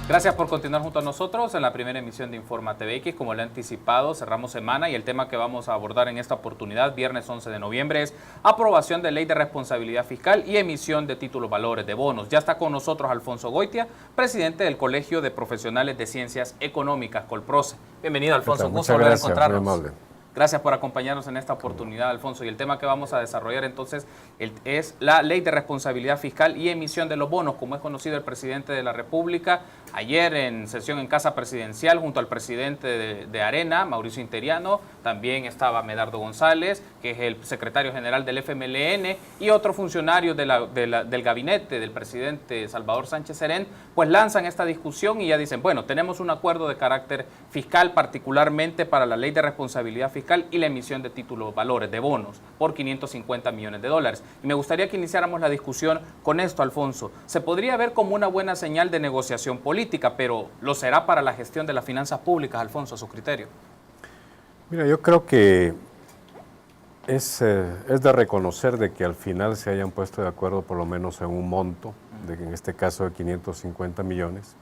Gracias por continuar junto a nosotros en la primera emisión de Informa TVX. Como le he anticipado, cerramos semana y el tema que vamos a abordar en esta oportunidad, viernes 11 de noviembre, es aprobación de ley de responsabilidad fiscal y emisión de títulos valores de bonos. Ya está con nosotros Alfonso Goitia, presidente del Colegio de Profesionales de Ciencias Económicas, Colproce. Bienvenido, Alfonso. Muchas gracias, encontrarnos. muy amable. Gracias por acompañarnos en esta oportunidad, Alfonso. Y el tema que vamos a desarrollar entonces es la ley de responsabilidad fiscal y emisión de los bonos, como es conocido el presidente de la República. Ayer en sesión en Casa Presidencial, junto al presidente de Arena, Mauricio Interiano, también estaba Medardo González, que es el secretario general del FMLN, y otros funcionarios del gabinete del presidente Salvador Sánchez Serén, pues lanzan esta discusión y ya dicen, bueno, tenemos un acuerdo de carácter fiscal, particularmente para la ley de responsabilidad fiscal y la emisión de títulos valores de bonos por 550 millones de dólares. Y me gustaría que iniciáramos la discusión con esto, Alfonso. Se podría ver como una buena señal de negociación política, pero ¿lo será para la gestión de las finanzas públicas, Alfonso, a su criterio? Mira, yo creo que es de reconocer de que al final se hayan puesto de acuerdo por lo menos en un monto, de que en este caso de 550 millones,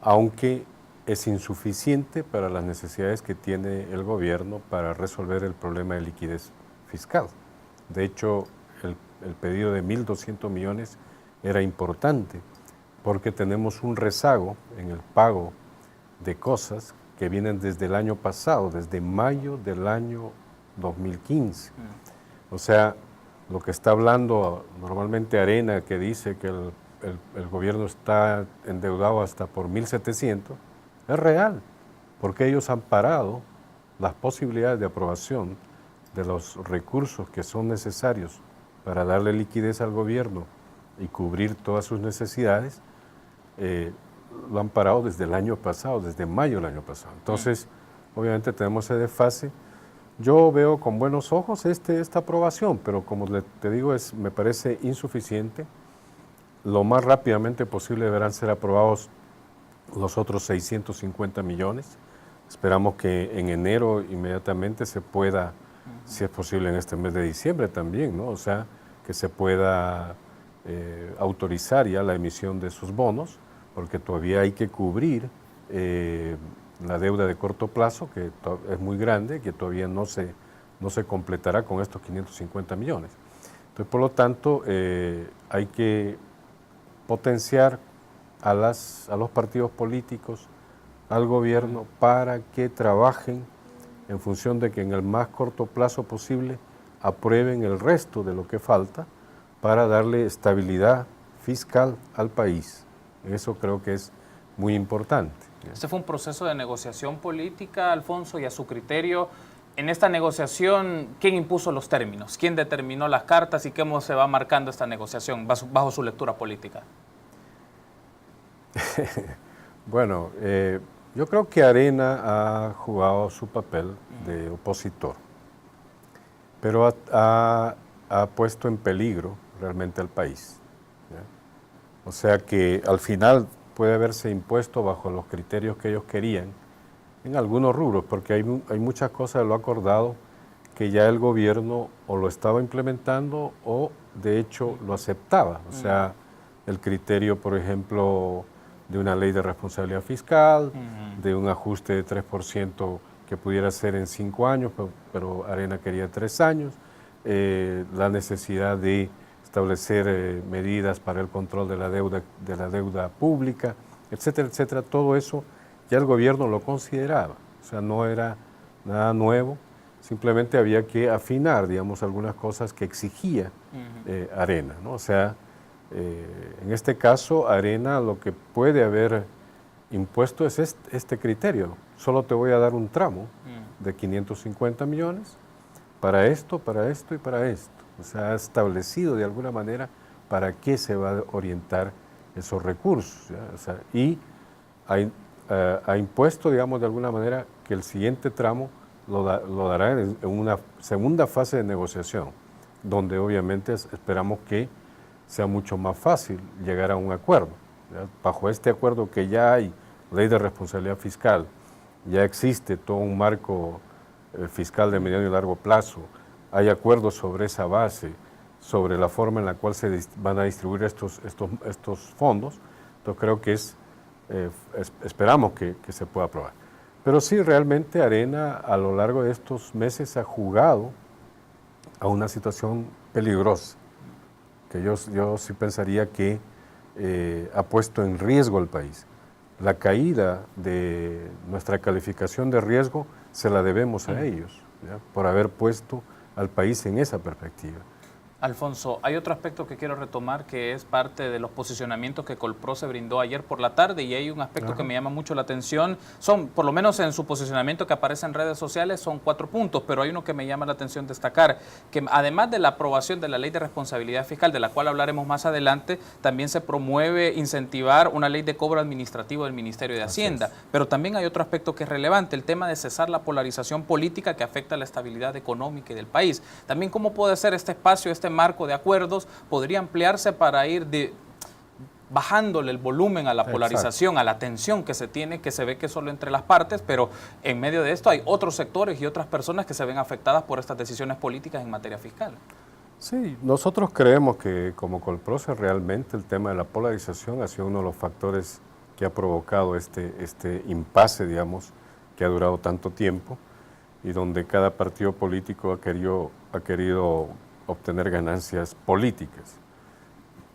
aunque es insuficiente para las necesidades que tiene el gobierno para resolver el problema de liquidez fiscal. De hecho, el pedido de 1.200 millones era importante porque tenemos un rezago en el pago de cosas que vienen desde el año pasado, desde mayo del año 2015. O sea, lo que está hablando normalmente Arena, que dice que el gobierno está endeudado hasta por 1.700, es real, porque ellos han parado las posibilidades de aprobación de los recursos que son necesarios para darle liquidez al gobierno y cubrir todas sus necesidades, lo han parado desde el año pasado, desde mayo del año pasado. Entonces, obviamente tenemos ese desfase. Yo veo con buenos ojos esta aprobación, pero como te digo, me parece insuficiente. Lo más rápidamente posible deberán ser aprobados los otros 650 millones. Esperamos que en enero inmediatamente se pueda, si es posible en este mes de diciembre también, ¿no? O sea, que se pueda autorizar ya la emisión de esos bonos, porque todavía hay que cubrir la deuda de corto plazo, que es muy grande, que todavía no se completará con estos 550 millones. Entonces, por lo tanto, hay que potenciar a los partidos políticos, al gobierno, para que trabajen en función de que en el más corto plazo posible aprueben el resto de lo que falta para darle estabilidad fiscal al país. Eso creo que es muy importante. Este fue un proceso de negociación política, Alfonso, y a su criterio, en esta negociación, ¿quién impuso los términos? ¿Quién determinó las cartas y cómo se va marcando esta negociación bajo su lectura política? Bueno, yo creo que Arena ha jugado su papel de opositor, pero ha puesto en peligro realmente al país, ¿ya? O sea que al final puede haberse impuesto bajo los criterios que ellos querían en algunos rubros, porque hay muchas cosas de lo acordado que ya el gobierno o lo estaba implementando o de hecho lo aceptaba. O sea, el criterio, por ejemplo, de una ley de responsabilidad fiscal, de un ajuste de 3% que pudiera ser en 5 años, pero Arena quería 3 años, la necesidad de establecer medidas para el control de la deuda pública, etcétera, etcétera. Todo eso ya el gobierno lo consideraba, o sea, no era nada nuevo, simplemente había que afinar, digamos, algunas cosas que exigía Arena, ¿no? O sea, en este caso, Arena lo que puede haber impuesto es este criterio. Solo te voy a dar un tramo de 550 millones para esto y para esto. O sea, ha establecido de alguna manera para qué se va a orientar esos recursos, ¿ya? O sea, y ha impuesto, digamos, de alguna manera que el siguiente tramo lo dará en una segunda fase de negociación, donde obviamente esperamos que sea mucho más fácil llegar a un acuerdo, ¿ya? Bajo este acuerdo que ya hay ley de responsabilidad fiscal, ya existe todo un marco fiscal de mediano y largo plazo, hay acuerdos sobre esa base, sobre la forma en la cual se van a distribuir estos fondos. Entonces creo que es esperamos que se pueda aprobar. Pero sí, realmente Arena a lo largo de estos meses ha jugado a una situación peligrosa, que yo sí pensaría que ha puesto en riesgo al país. La caída de nuestra calificación de riesgo se la debemos a ellos, ¿ya? Por haber puesto al país en esa perspectiva. Alfonso, hay otro aspecto que quiero retomar que es parte de los posicionamientos que Colpro se brindó ayer por la tarde, y hay un aspecto que me llama mucho la atención. Son, por lo menos en su posicionamiento que aparece en redes sociales, son 4 puntos, pero hay uno que me llama la atención destacar, que además de la aprobación de la Ley de Responsabilidad Fiscal, de la cual hablaremos más adelante, también se promueve incentivar una ley de cobro administrativo del Ministerio de Hacienda. Pero también hay otro aspecto que es relevante, el tema de cesar la polarización política que afecta la estabilidad económica del país. También cómo puede ser este espacio, este marco de acuerdos, podría ampliarse para ir bajándole el volumen a la polarización, exacto, a la tensión que se tiene, que se ve que solo entre las partes, pero en medio de esto hay otros sectores y otras personas que se ven afectadas por estas decisiones políticas en materia fiscal. Sí, nosotros creemos que como Colproce realmente el tema de la polarización ha sido uno de los factores que ha provocado este impasse, digamos, que ha durado tanto tiempo y donde cada partido político ha querido obtener ganancias políticas.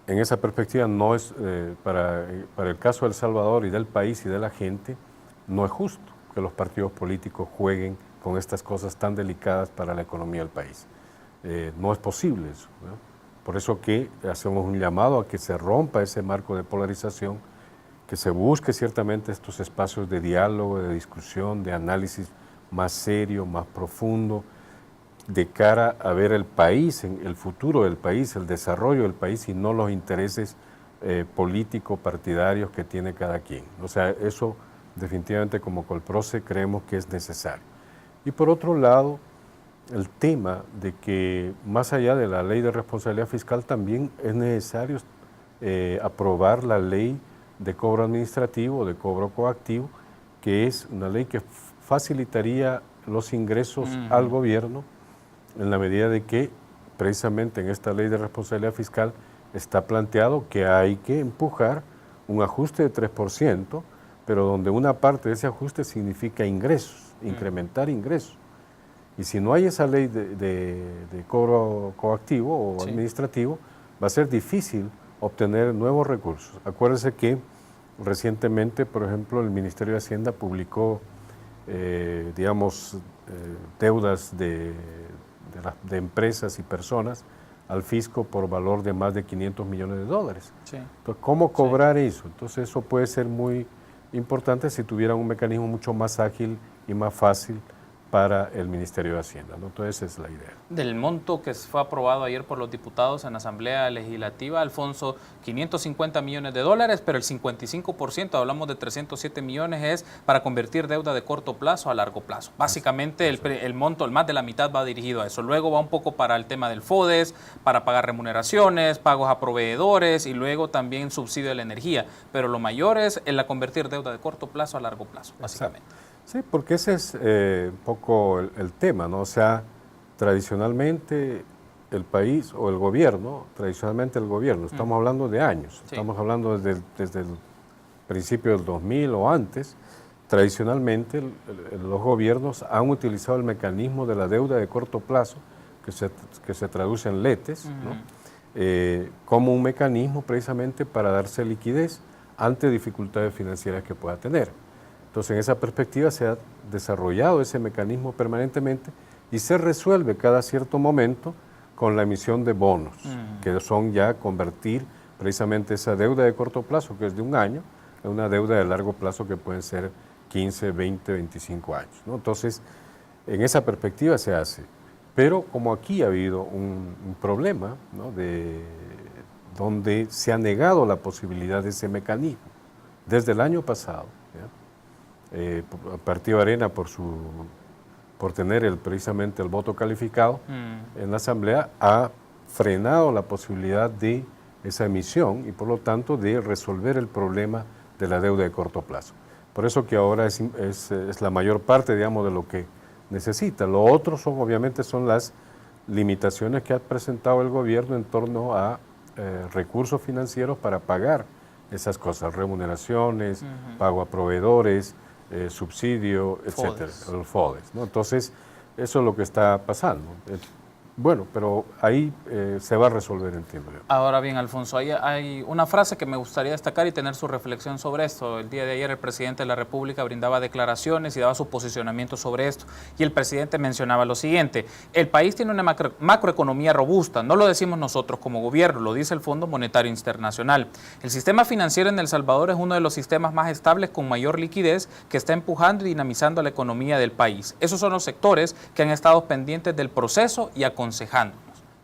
En esa perspectiva no es, para el caso de El Salvador y del país y de la gente, no es justo que los partidos políticos jueguen con estas cosas tan delicadas para la economía del país. No es posible eso, ¿no? Por eso que hacemos un llamado a que se rompa ese marco de polarización, que se busque ciertamente estos espacios de diálogo, de discusión, de análisis más serio, más profundo, de cara a ver el país, el futuro del país, el desarrollo del país y no los intereses políticos, partidarios que tiene cada quien. O sea, eso definitivamente como Colproce creemos que es necesario. Y por otro lado, el tema de que más allá de la ley de responsabilidad fiscal también es necesario aprobar la ley de cobro administrativo, de cobro coactivo, que es una ley que facilitaría los ingresos al gobierno, en la medida de que precisamente en esta ley de responsabilidad fiscal está planteado que hay que empujar un ajuste de 3%, pero donde una parte de ese ajuste significa ingresos, incrementar ingresos. Y si no hay esa ley de cobro coactivo o administrativo, va a ser difícil obtener nuevos recursos. Acuérdense que recientemente, por ejemplo, el Ministerio de Hacienda publicó, deudas de empresas y personas al fisco por valor de más de $500 millones. Sí. Entonces, ¿cómo cobrar eso? Entonces, eso puede ser muy importante si tuviera un mecanismo mucho más ágil y más fácil para el Ministerio de Hacienda, ¿no? Entonces, esa es la idea. Del monto que fue aprobado ayer por los diputados en la Asamblea Legislativa, Alfonso, $550 millones, pero el 55%, hablamos de 307 millones, es para convertir deuda de corto plazo a largo plazo. Básicamente el monto, el más de la mitad va dirigido a eso. Luego va un poco para el tema del FODES, para pagar remuneraciones, pagos a proveedores y luego también subsidio de la energía. Pero lo mayor es el convertir deuda de corto plazo a largo plazo, básicamente. Exacto. Sí, porque ese es un poco el tema, ¿no? O sea, tradicionalmente el país o el gobierno, estamos hablando de años, estamos hablando desde el principio del 2000 o antes, tradicionalmente los gobiernos han utilizado el mecanismo de la deuda de corto plazo, que se traduce en LETES, ¿no? Como un mecanismo precisamente para darse liquidez ante dificultades financieras que pueda tener. Entonces, en esa perspectiva se ha desarrollado ese mecanismo permanentemente y se resuelve cada cierto momento con la emisión de bonos, que son ya convertir precisamente esa deuda de corto plazo, que es de un año, en una deuda de largo plazo que pueden ser 15, 20, 25 años, ¿no? Entonces, en esa perspectiva se hace. Pero como aquí ha habido un problema, ¿no? Donde se ha negado la posibilidad de ese mecanismo desde el año pasado, ¿ya? El Partido Arena por tener precisamente el voto calificado en la Asamblea ha frenado la posibilidad de esa emisión y por lo tanto de resolver el problema de la deuda de corto plazo. Por eso que ahora es la mayor parte, digamos, de lo que necesita. Lo otro obviamente son las limitaciones que ha presentado el gobierno en torno a recursos financieros para pagar esas cosas, remuneraciones, pago a proveedores, subsidio, etcétera, los FODES, ¿no? Entonces, eso es lo que está pasando. Bueno, pero ahí se va a resolver, entiendo yo. Ahora bien, Alfonso, hay una frase que me gustaría destacar y tener su reflexión sobre esto. El día de ayer el presidente de la República brindaba declaraciones y daba su posicionamiento sobre esto. Y el presidente mencionaba lo siguiente: el país tiene una macroeconomía robusta, no lo decimos nosotros como gobierno, lo dice el Fondo Monetario Internacional. El sistema financiero en El Salvador es uno de los sistemas más estables con mayor liquidez que está empujando y dinamizando la economía del país. Esos son los sectores que han estado pendientes del proceso y aconsejándonos.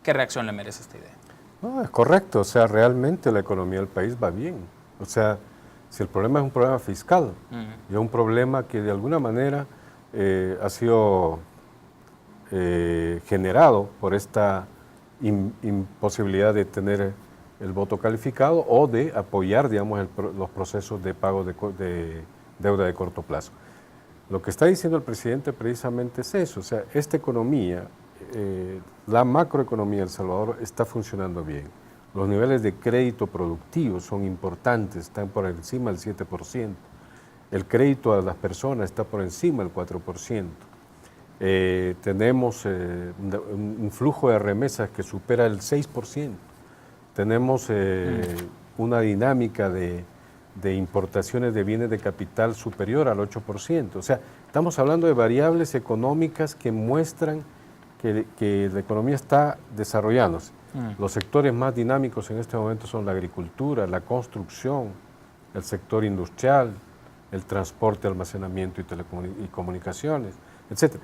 ¿Qué reacción le merece esta idea? No, es correcto, o sea, realmente la economía del país va bien. O sea, si el problema es un problema fiscal, y es un problema que de alguna manera ha sido generado por esta imposibilidad de tener el voto calificado o de apoyar, digamos, los procesos de pago de deuda de corto plazo. Lo que está diciendo el presidente precisamente es eso, o sea, esta economía, la macroeconomía de El Salvador está funcionando bien. Los niveles de crédito productivo son importantes, están por encima del 7%. El crédito a las personas está por encima del 4%. Tenemos un flujo de remesas que supera el 6%. Tenemos una dinámica de importaciones de bienes de capital superior al 8%. O sea, estamos hablando de variables económicas que muestran que la economía está desarrollándose. Los sectores más dinámicos en este momento son la agricultura, la construcción, el sector industrial, el transporte, almacenamiento y comunicaciones, etc.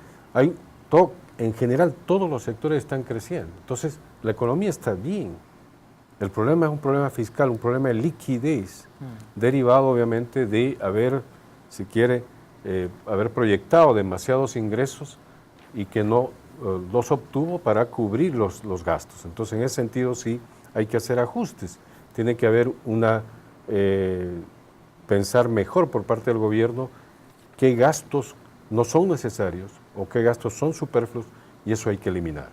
En general, todos los sectores están creciendo. Entonces, la economía está bien. El problema es un problema fiscal, un problema de liquidez, derivado obviamente de haber, si quiere, haber proyectado demasiados ingresos y que no los obtuvo para cubrir los gastos. Entonces, en ese sentido sí hay que hacer ajustes. Tiene que haber pensar mejor por parte del gobierno qué gastos no son necesarios o qué gastos son superfluos, y eso hay que eliminar.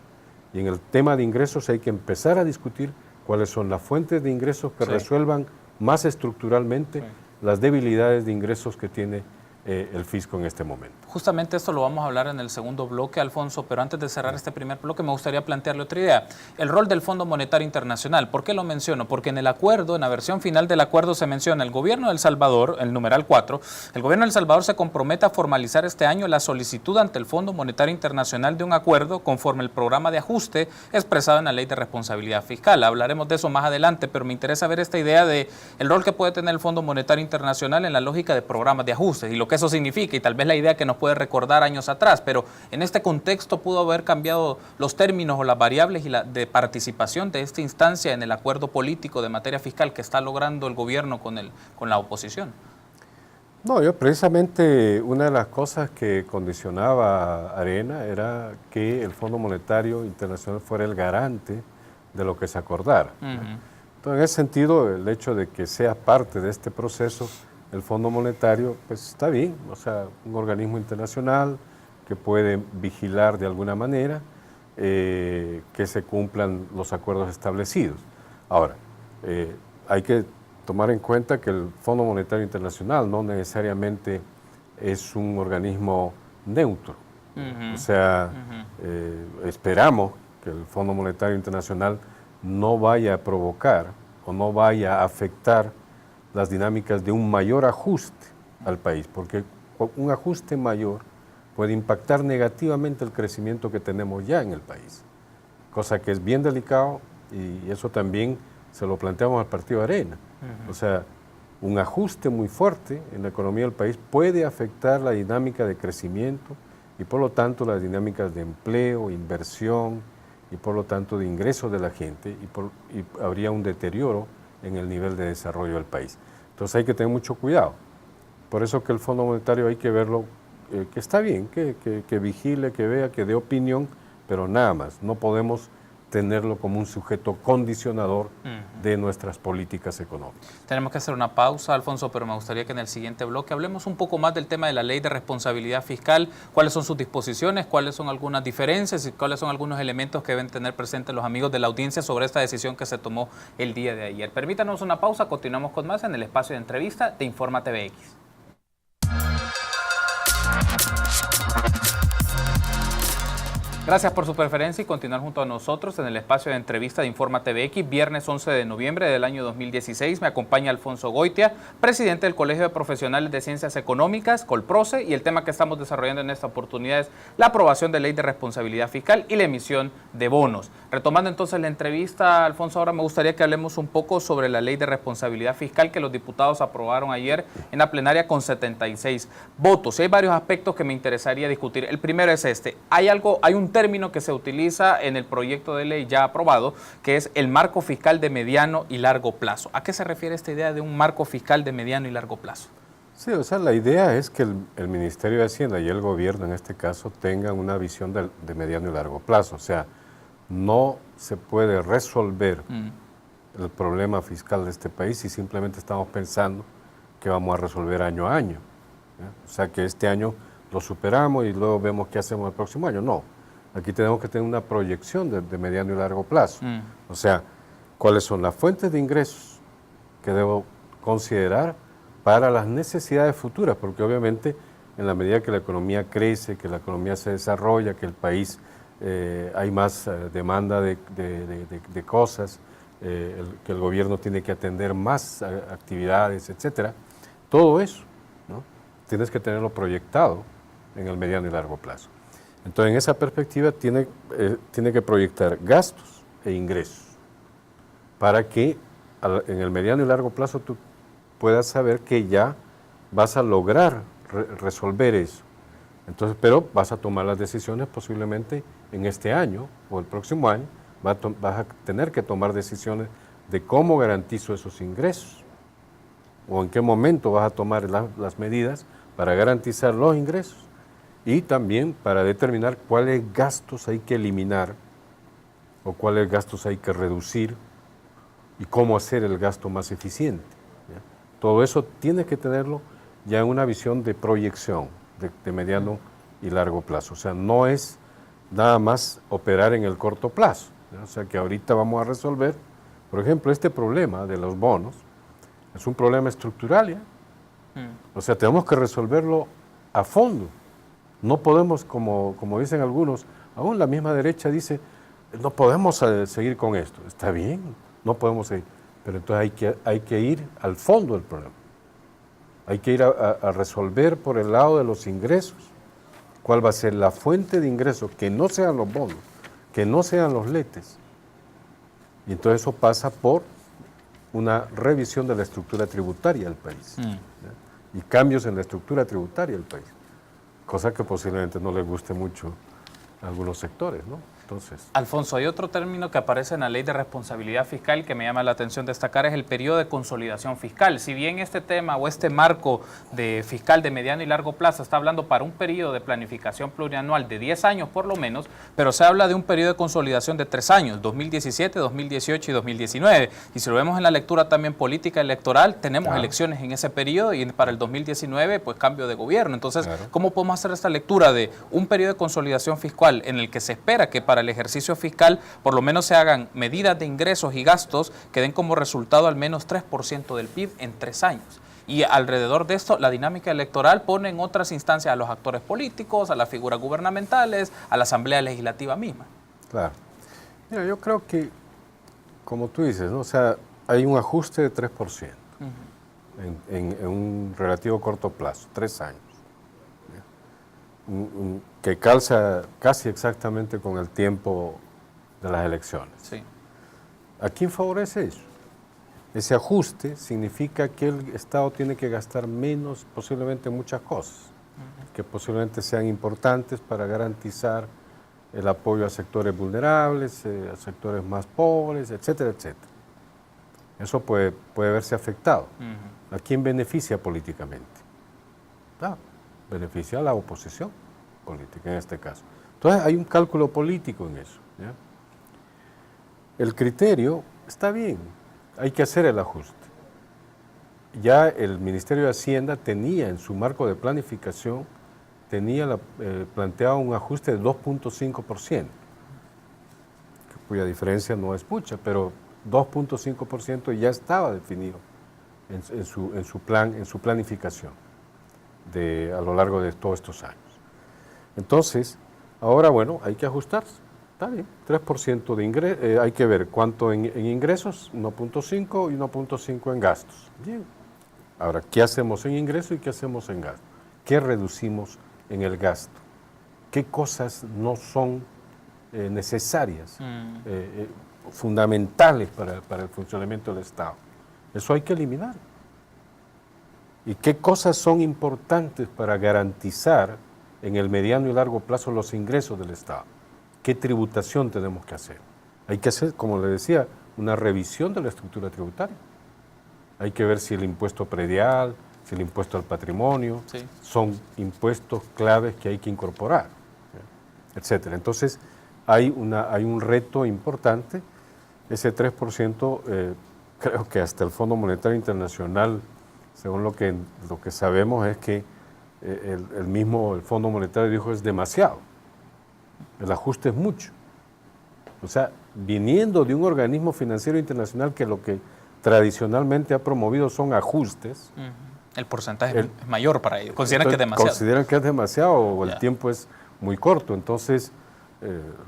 Y en el tema de ingresos hay que empezar a discutir cuáles son las fuentes de ingresos que resuelvan más estructuralmente las debilidades de ingresos que tiene el fisco en este momento. Justamente esto lo vamos a hablar en el segundo bloque, Alfonso, pero antes de cerrar este primer bloque me gustaría plantearle otra idea. El rol del Fondo Monetario Internacional. ¿Por qué lo menciono? Porque en el acuerdo, en la versión final del acuerdo se menciona el gobierno de El Salvador, el numeral 4, el gobierno de El Salvador se compromete a formalizar este año la solicitud ante el Fondo Monetario Internacional de un acuerdo conforme el programa de ajuste expresado en la Ley de Responsabilidad Fiscal. Hablaremos de eso más adelante, pero me interesa ver esta idea de el rol que puede tener el Fondo Monetario Internacional en la lógica de programas de ajuste y lo que eso significa, y tal vez la idea que nos puede recordar años atrás, pero en este contexto pudo haber cambiado los términos o las variables y de participación de esta instancia en el acuerdo político de materia fiscal que está logrando el gobierno con la oposición. No, yo precisamente una de las cosas que condicionaba Arena era que el Fondo Monetario Internacional fuera el garante de lo que se acordara. Entonces, en ese sentido, el hecho de que sea parte de este proceso, el Fondo Monetario, pues está bien, o sea, un organismo internacional que puede vigilar de alguna manera que se cumplan los acuerdos establecidos. Ahora, hay que tomar en cuenta que el Fondo Monetario Internacional no necesariamente es un organismo neutro. O sea, esperamos que el Fondo Monetario Internacional no vaya a provocar o no vaya a afectar las dinámicas de un mayor ajuste al país, porque un ajuste mayor puede impactar negativamente el crecimiento que tenemos ya en el país, cosa que es bien delicado, y eso también se lo planteamos al Partido Arena. O sea, un ajuste muy fuerte en la economía del país puede afectar la dinámica de crecimiento y por lo tanto las dinámicas de empleo, inversión y por lo tanto de ingresos de la gente, y habría un deterioro en el nivel de desarrollo del país. Entonces hay que tener mucho cuidado. Por eso que el Fondo Monetario hay que verlo, que está bien, que vigile, que vea, que dé opinión, pero nada más. No podemos tenerlo como un sujeto condicionador de nuestras políticas económicas. Tenemos que hacer una pausa, Alfonso, pero me gustaría que en el siguiente bloque hablemos un poco más del tema de la ley de responsabilidad fiscal, cuáles son sus disposiciones, cuáles son algunas diferencias y cuáles son algunos elementos que deben tener presentes los amigos de la audiencia sobre esta decisión que se tomó el día de ayer. Permítanos una pausa, continuamos con más en el espacio de entrevista de Informa TVX. Gracias por su preferencia y continuar junto a nosotros en el espacio de entrevista de Informa TVX, viernes 11 de noviembre del año 2016. Me acompaña Alfonso Goitia, presidente del Colegio de Profesionales de Ciencias Económicas, Colproce, y el tema que estamos desarrollando en esta oportunidad es la aprobación de ley de responsabilidad fiscal y la emisión de bonos. Retomando entonces la entrevista, Alfonso, ahora me gustaría que hablemos un poco sobre la ley de responsabilidad fiscal que los diputados aprobaron ayer en la plenaria con 76 votos. Hay varios aspectos que me interesaría discutir. El primero es este. Hay un término que se utiliza en el proyecto de ley ya aprobado, que es el marco fiscal de mediano y largo plazo. ¿A qué se refiere esta idea de un marco fiscal de mediano y largo plazo? Sí, o sea, la idea es que el Ministerio de Hacienda y el gobierno, en este caso, tengan una visión de mediano y largo plazo. O sea, no se puede resolver el problema fiscal de este país si simplemente estamos pensando que vamos a resolver año a año. O sea, que este año lo superamos y luego vemos qué hacemos el próximo año. No. Aquí tenemos que tener una proyección de mediano y largo plazo. O sea, cuáles son las fuentes de ingresos que debo considerar para las necesidades futuras, porque obviamente en la medida que la economía crece, que la economía se desarrolla, que el país hay más demanda de cosas, que el gobierno tiene que atender más actividades, etcétera, todo eso, ¿no? Tienes que tenerlo proyectado en el mediano y largo plazo. Entonces, en esa perspectiva tiene que proyectar gastos e ingresos para que en el mediano y largo plazo tú puedas saber que ya vas a lograr resolver eso. Entonces, pero vas a tomar las decisiones posiblemente en este año o el próximo año, vas a tener que tomar decisiones de cómo garantizo esos ingresos o en qué momento vas a tomar las medidas para garantizar los ingresos. Y también para determinar cuáles gastos hay que eliminar o cuáles gastos hay que reducir y cómo hacer el gasto más eficiente, ¿ya? Todo eso tiene que tenerlo ya en una visión de proyección de mediano y largo plazo. O sea, no es nada más operar en el corto plazo, ¿ya? O sea, que ahorita vamos a resolver, por ejemplo, este problema de los bonos es un problema estructural, ¿ya? O sea, tenemos que resolverlo a fondo. No podemos, como dicen algunos, aún la misma derecha dice, no podemos seguir con esto. Está bien, no podemos seguir, pero entonces hay que ir al fondo del problema. Hay que ir a resolver por el lado de los ingresos, cuál va a ser la fuente de ingresos, que no sean los bonos, que no sean los letes. Y entonces eso pasa por una revisión de la estructura tributaria del país, ¿ya? Y cambios en la estructura tributaria del país. Cosa que posiblemente no les guste mucho a algunos sectores, ¿no? Entonces, Alfonso, hay otro término que aparece en la ley de responsabilidad fiscal que me llama la atención destacar, es el periodo de consolidación fiscal. Si bien este tema o este marco fiscal de mediano y largo plazo está hablando para un periodo de planificación plurianual de 10 años por lo menos, pero se habla de un periodo de consolidación de 3 años, 2017, 2018 y 2019. Y si lo vemos en la lectura también política electoral, tenemos elecciones en ese periodo y para el 2019 pues cambio de gobierno. Entonces, ¿cómo podemos hacer esta lectura de un periodo de consolidación fiscal en el que se espera que para el ejercicio fiscal por lo menos se hagan medidas de ingresos y gastos que den como resultado al menos 3% del PIB en 3 años? Y alrededor de esto, la dinámica electoral pone en otras instancias a los actores políticos, a las figuras gubernamentales, a la Asamblea Legislativa misma. Claro. Mira, yo creo que, como tú dices, ¿no? O sea, hay un ajuste de 3% en un relativo corto plazo, 3 años. Que calza casi exactamente con el tiempo de las elecciones. Sí. ¿A quién favorece eso? Ese ajuste significa que el Estado tiene que gastar menos, posiblemente muchas cosas, que posiblemente sean importantes para garantizar el apoyo a sectores vulnerables, a sectores más pobres, etcétera, etcétera. Eso puede verse afectado. ¿A quién beneficia políticamente? Beneficia a la oposición política en este caso. Entonces hay un cálculo político en eso, ¿ya? el criterio está bien, hay que hacer el ajuste. Ya el Ministerio de Hacienda tenía en su marco de planificación, planteado un ajuste de 2.5%, cuya diferencia no es mucha, pero 2.5% ya estaba definido en su plan, en su planificación a lo largo de todos estos años. Entonces, ahora bueno, hay que ajustarse. Está bien, 3% de ingresos, hay que ver cuánto en ingresos, 1.5 y 1.5 en gastos. Bien. Ahora, ¿qué hacemos en ingresos y qué hacemos en gasto? ¿Qué reducimos en el gasto? ¿Qué cosas no son necesarias, fundamentales para el funcionamiento del Estado? Eso hay que eliminar. ¿Y qué cosas son importantes para garantizar en el mediano y largo plazo los ingresos del Estado? ¿Qué tributación tenemos que hacer? Hay que hacer, como le decía, una revisión de la estructura tributaria. Hay que ver si el impuesto predial, si el impuesto al patrimonio, sí, son impuestos claves que hay que incorporar, etcétera. Entonces, hay un reto importante. Ese 3%, creo que hasta el Fondo Monetario Internacional, según lo que sabemos, es que el Fondo Monetario dijo es demasiado. El ajuste es mucho. O sea, viniendo de un organismo financiero internacional que lo que tradicionalmente ha promovido son ajustes. El porcentaje es mayor para ellos. ¿Consideran que es demasiado? Consideran que es demasiado o el tiempo es muy corto. Entonces,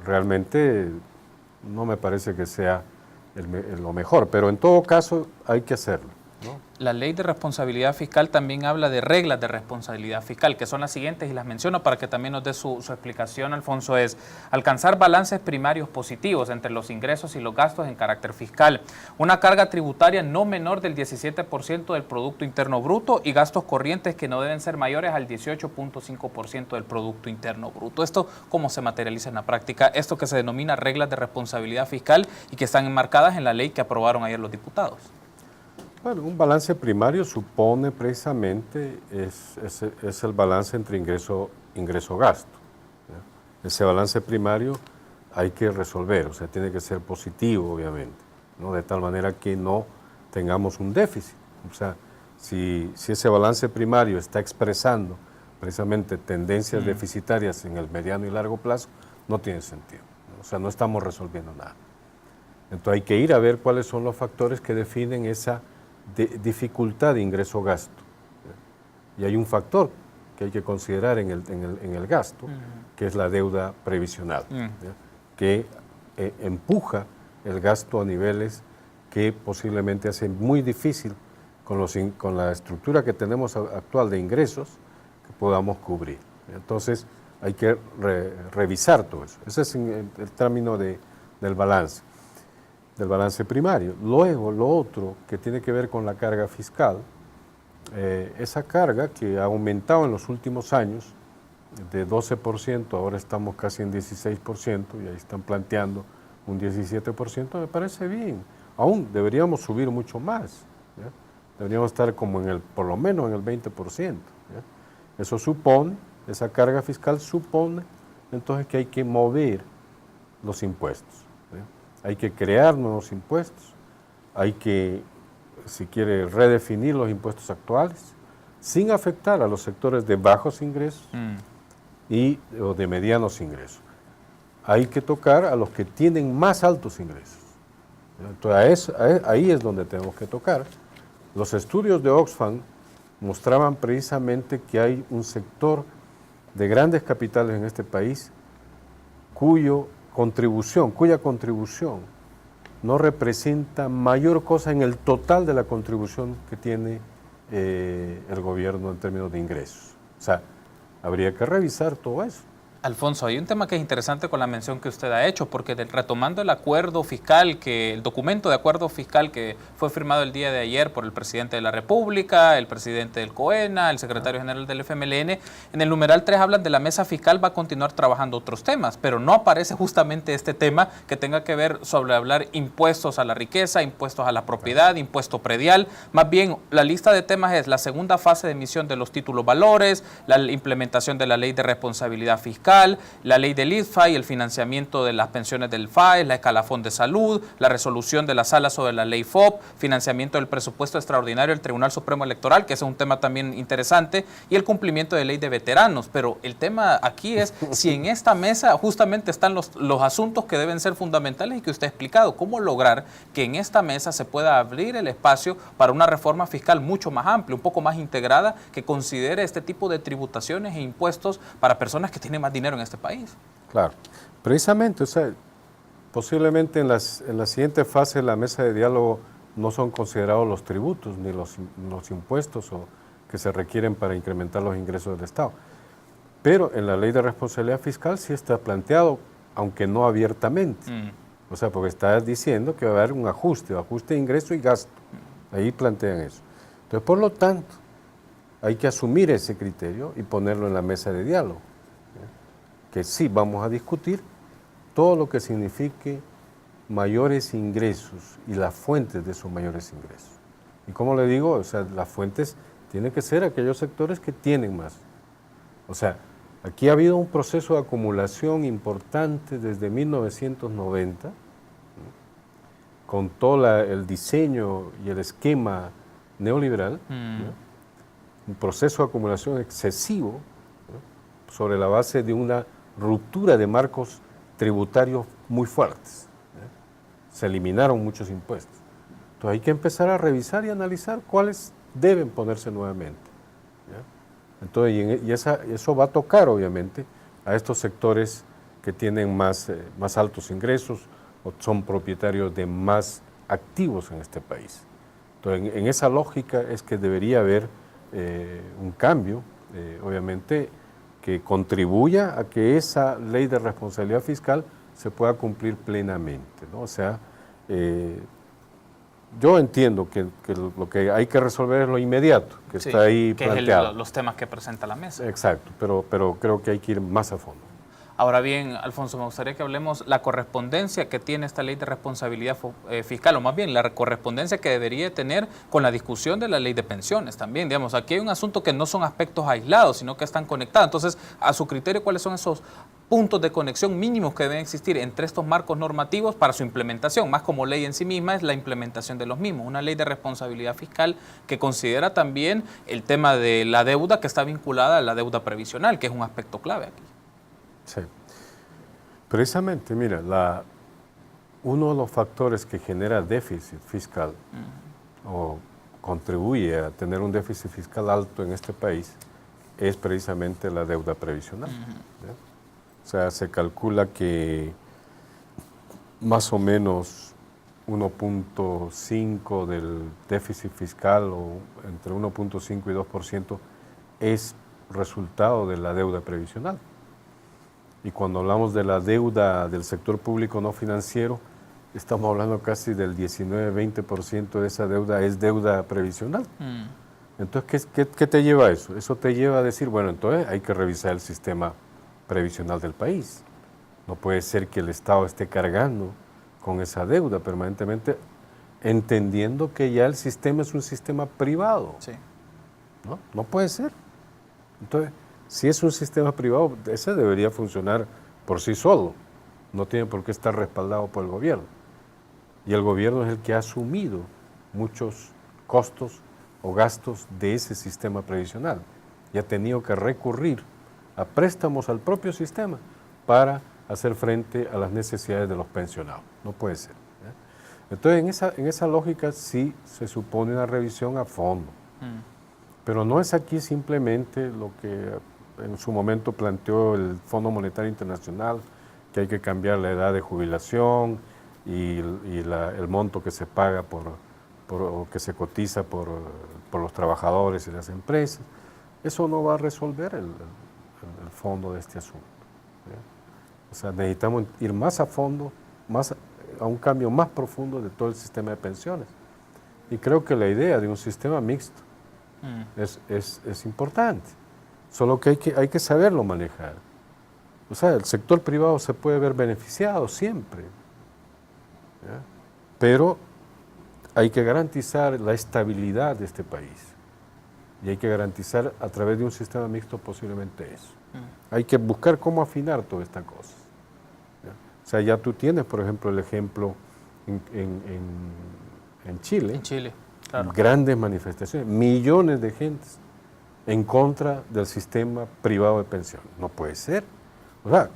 realmente no me parece que sea lo mejor. Pero en todo caso hay que hacerlo, ¿no? La ley de responsabilidad fiscal también habla de reglas de responsabilidad fiscal, que son las siguientes, y las menciono para que también nos dé su explicación, Alfonso. Es alcanzar balances primarios positivos entre los ingresos y los gastos en carácter fiscal, una carga tributaria no menor del 17% del Producto Interno Bruto y gastos corrientes que no deben ser mayores al 18.5% del Producto Interno Bruto. ¿Esto cómo se materializa en la práctica? Esto que se denomina reglas de responsabilidad fiscal y que están enmarcadas en la ley que aprobaron ayer los diputados. Bueno, un balance primario supone precisamente es el balance entre ingreso-gasto. Ese balance primario hay que resolver, o sea, tiene que ser positivo, obviamente, ¿no? De tal manera que no tengamos un déficit. O sea, si ese balance primario está expresando precisamente tendencias deficitarias en el mediano y largo plazo, no tiene sentido, ¿no? O sea, no estamos resolviendo nada. Entonces hay que ir a ver cuáles son los factores que definen esa dificultad de ingreso-gasto. Y hay un factor que hay que considerar en el gasto, que es la deuda previsional, que empuja el gasto a niveles que posiblemente hacen muy difícil con la estructura que tenemos actual de ingresos que podamos cubrir. Entonces hay que revisar todo eso. Ese es el término del balance primario. Luego, lo otro que tiene que ver con la carga fiscal, esa carga que ha aumentado en los últimos años de 12%, ahora estamos casi en 16% y ahí están planteando un 17%, me parece bien. Aún deberíamos subir mucho más, ¿ya? Deberíamos estar como por lo menos en el 20%. ¿Ya? Eso supone, esa carga fiscal supone entonces que hay que mover los impuestos. Hay que crear nuevos impuestos, hay que, si quiere, redefinir los impuestos actuales, sin afectar a los sectores de bajos ingresos o de medianos ingresos. Hay que tocar a los que tienen más altos ingresos. Entonces, ahí es donde tenemos que tocar. Los estudios de Oxfam mostraban precisamente que hay un sector de grandes capitales en este país cuya contribución no representa mayor cosa en el total de la contribución que tiene el gobierno en términos de ingresos. O sea, habría que revisar todo eso. Alfonso, hay un tema que es interesante con la mención que usted ha hecho, porque retomando el acuerdo fiscal, el documento de acuerdo fiscal que fue firmado el día de ayer por el presidente de la República, el presidente del COENA, el secretario general del FMLN, en el numeral 3 hablan de la mesa fiscal va a continuar trabajando otros temas, pero no aparece justamente este tema que tenga que ver sobre hablar impuestos a la riqueza, impuestos a la propiedad, impuesto predial. Más bien, la lista de temas es la segunda fase de emisión de los títulos valores, la implementación de la ley de responsabilidad fiscal, laboral, la ley del IDFA y el financiamiento de las pensiones del FAES, la escalafón de salud, la resolución de la sala sobre la ley FOP, financiamiento del presupuesto extraordinario del Tribunal Supremo Electoral, que es un tema también interesante, y el cumplimiento de ley de veteranos. Pero el tema aquí es si en esta mesa justamente están los asuntos que deben ser fundamentales y que usted ha explicado. ¿Cómo lograr que en esta mesa se pueda abrir el espacio para una reforma fiscal mucho más amplia, un poco más integrada, que considere este tipo de tributaciones e impuestos para personas que tienen más dinero en este país? Claro, precisamente, o sea, posiblemente en la siguiente fase de la mesa de diálogo no son considerados los tributos ni los impuestos que se requieren para incrementar los ingresos del Estado. Pero en la ley de responsabilidad fiscal sí está planteado, aunque no abiertamente. O sea, porque está diciendo que va a haber un ajuste de ingreso y gasto. Ahí plantean eso. Entonces, por lo tanto, hay que asumir ese criterio y ponerlo en la mesa de diálogo. Que sí, vamos a discutir todo lo que signifique mayores ingresos y las fuentes de esos mayores ingresos. Y como le digo, o sea, las fuentes tienen que ser aquellos sectores que tienen más. O sea, aquí ha habido un proceso de acumulación importante desde 1990, con todo el diseño y el esquema neoliberal, un proceso de acumulación excesivo, ¿no?, sobre la base de una ruptura de marcos tributarios muy fuertes. Se eliminaron muchos impuestos. Entonces hay que empezar a revisar y analizar cuáles deben ponerse nuevamente. Entonces, eso va a tocar, obviamente, a estos sectores que tienen más altos ingresos o son propietarios de más activos en este país. Entonces, en esa lógica es que debería haber un cambio, obviamente, que contribuya a que esa ley de responsabilidad fiscal se pueda cumplir plenamente, ¿no? O sea, yo entiendo que lo que hay que resolver es lo inmediato, que está ahí planteado. Es los temas que presenta la mesa. Exacto, pero creo que hay que ir más a fondo. Ahora bien, Alfonso, me gustaría que hablemos la correspondencia que tiene esta ley de responsabilidad fiscal, o más bien la correspondencia que debería tener con la discusión de la ley de pensiones también. Digamos, aquí hay un asunto que no son aspectos aislados, sino que están conectados. Entonces, a su criterio, ¿cuáles son esos puntos de conexión mínimos que deben existir entre estos marcos normativos para su implementación? Más como ley en sí misma es la implementación de los mismos. Una ley de responsabilidad fiscal que considera también el tema de la deuda que está vinculada a la deuda previsional, que es un aspecto clave aquí. Sí. Precisamente, mira, uno de los factores que genera déficit fiscal o contribuye a tener un déficit fiscal alto en este país es precisamente la deuda previsional. O sea, se calcula que más o menos 1.5 del déficit fiscal o entre 1.5 y 2% es resultado de la deuda previsional. Y cuando hablamos de la deuda del sector público no financiero, estamos hablando casi del 19-20% de esa deuda es deuda previsional. Entonces, ¿qué te lleva a eso? Eso te lleva a decir, bueno, entonces hay que revisar el sistema previsional del país. No puede ser que el Estado esté cargando con esa deuda permanentemente, entendiendo que ya el sistema es un sistema privado. Sí. No puede ser. Entonces, si es un sistema privado, ese debería funcionar por sí solo. No tiene por qué estar respaldado por el gobierno. Y el gobierno es el que ha asumido muchos costos o gastos de ese sistema previsional. Y ha tenido que recurrir a préstamos al propio sistema para hacer frente a las necesidades de los pensionados. No puede ser. Entonces, en esa lógica sí se supone una revisión a fondo. Pero no es aquí simplemente lo que en su momento planteó el Fondo Monetario Internacional, que hay que cambiar la edad de jubilación y el monto que se paga o que se cotiza por los trabajadores y las empresas. Eso no va a resolver el fondo de este asunto. O sea, necesitamos ir más a fondo, a un cambio más profundo de todo el sistema de pensiones. Y creo que la idea de un sistema mixto es importante. Solo que hay que saberlo manejar. O sea, el sector privado se puede ver beneficiado siempre, ¿ya? Pero hay que garantizar la estabilidad de este país. Y hay que garantizar a través de un sistema mixto posiblemente eso. Hay que buscar cómo afinar toda esta cosa. ¿Ya? O sea, ya tú tienes, por ejemplo, el ejemplo en Chile. En Chile, claro. Grandes manifestaciones, millones de gentes en contra del sistema privado de pensiones. No puede ser. O sea,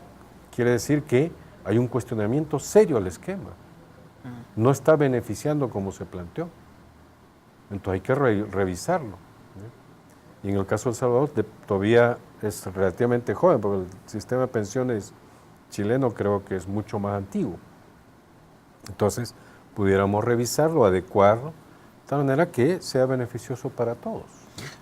quiere decir que hay un cuestionamiento serio al esquema. No está beneficiando como se planteó. Entonces hay que revisarlo. ¿Sí? Y en el caso de El Salvador todavía es relativamente joven, porque el sistema de pensiones chileno creo que es mucho más antiguo. Entonces pudiéramos revisarlo, adecuarlo, de tal manera que sea beneficioso para todos.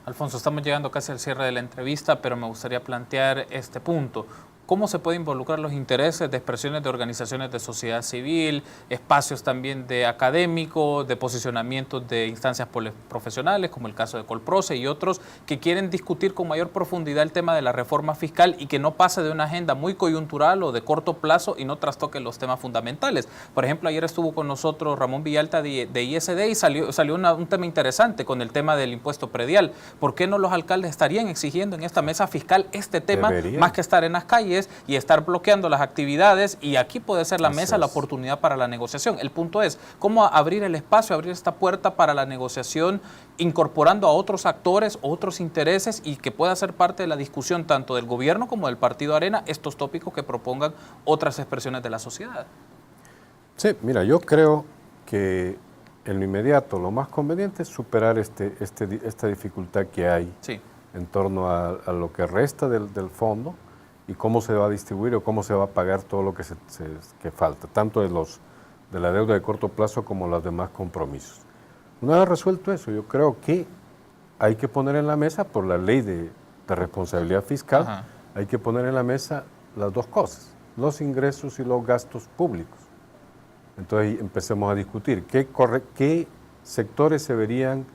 Alfonso, estamos llegando casi al cierre de la entrevista, pero me gustaría plantear este punto. ¿Cómo se puede involucrar los intereses de expresiones de organizaciones de sociedad civil, espacios también de académicos, de posicionamientos de instancias profesionales, como el caso de Colproce y otros, que quieren discutir con mayor profundidad el tema de la reforma fiscal y que no pase de una agenda muy coyuntural o de corto plazo y no trastoque los temas fundamentales? Por ejemplo, ayer estuvo con nosotros Ramón Villalta de ISD y salió un tema interesante con el tema del impuesto predial. ¿Por qué no los alcaldes estarían exigiendo en esta mesa fiscal este tema, más que estar en las calles y estar bloqueando las actividades? Y aquí puede ser la mesa la oportunidad para la negociación. El punto es cómo abrir el espacio, abrir esta puerta para la negociación, incorporando a otros actores, otros intereses, y que pueda ser parte de la discusión tanto del gobierno como del Partido Arena estos tópicos que propongan otras expresiones de la sociedad. Sí, mira, yo creo que en lo inmediato lo más conveniente es superar esta dificultad que hay en torno a lo que resta del fondo y cómo se va a distribuir o cómo se va a pagar todo lo que falta, tanto de la deuda de corto plazo como los demás compromisos. Una vez resuelto eso, yo creo que hay que poner en la mesa, por la ley de responsabilidad fiscal, hay que poner en la mesa las dos cosas, los ingresos y los gastos públicos. Entonces empecemos a discutir qué sectores se verían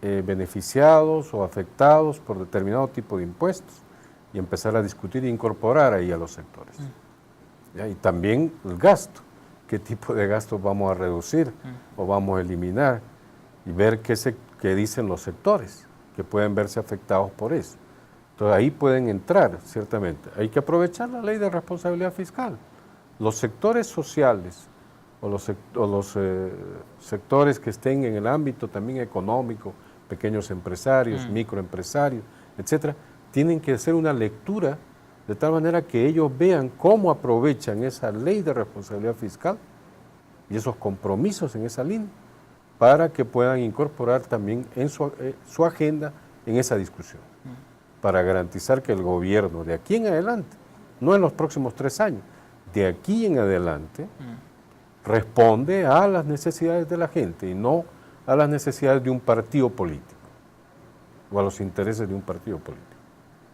beneficiados o afectados por determinado tipo de impuestos y empezar a discutir e incorporar ahí a los sectores. ¿Ya? Y también el gasto, qué tipo de gastos vamos a reducir o vamos a eliminar y ver qué dicen los sectores que pueden verse afectados por eso. Entonces ahí pueden entrar, ciertamente. Hay que aprovechar la ley de responsabilidad fiscal. Los sectores sociales o los sectores que estén en el ámbito también económico, pequeños empresarios, microempresarios, etcétera, tienen que hacer una lectura de tal manera que ellos vean cómo aprovechan esa ley de responsabilidad fiscal y esos compromisos en esa línea para que puedan incorporar también en su agenda en esa discusión, para garantizar que el gobierno de aquí en adelante, no en los próximos 3 años, de aquí en adelante, responde a las necesidades de la gente y no a las necesidades de un partido político o a los intereses de un partido político,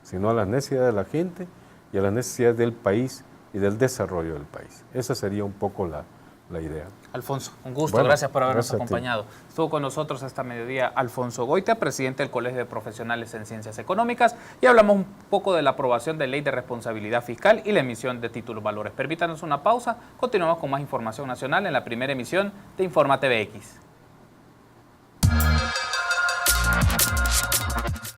sino a las necesidades de la gente y a las necesidades del país y del desarrollo del país. Esa sería un poco la idea. Alfonso, un gusto, gracias por habernos acompañado. Estuvo con nosotros esta mediodía Alfonso Goytia, presidente del Colegio de Profesionales en Ciencias Económicas, y hablamos un poco de la aprobación de ley de responsabilidad fiscal y la emisión de títulos valores. Permítanos una pausa, continuamos con más información nacional en la primera emisión de Informa TVX.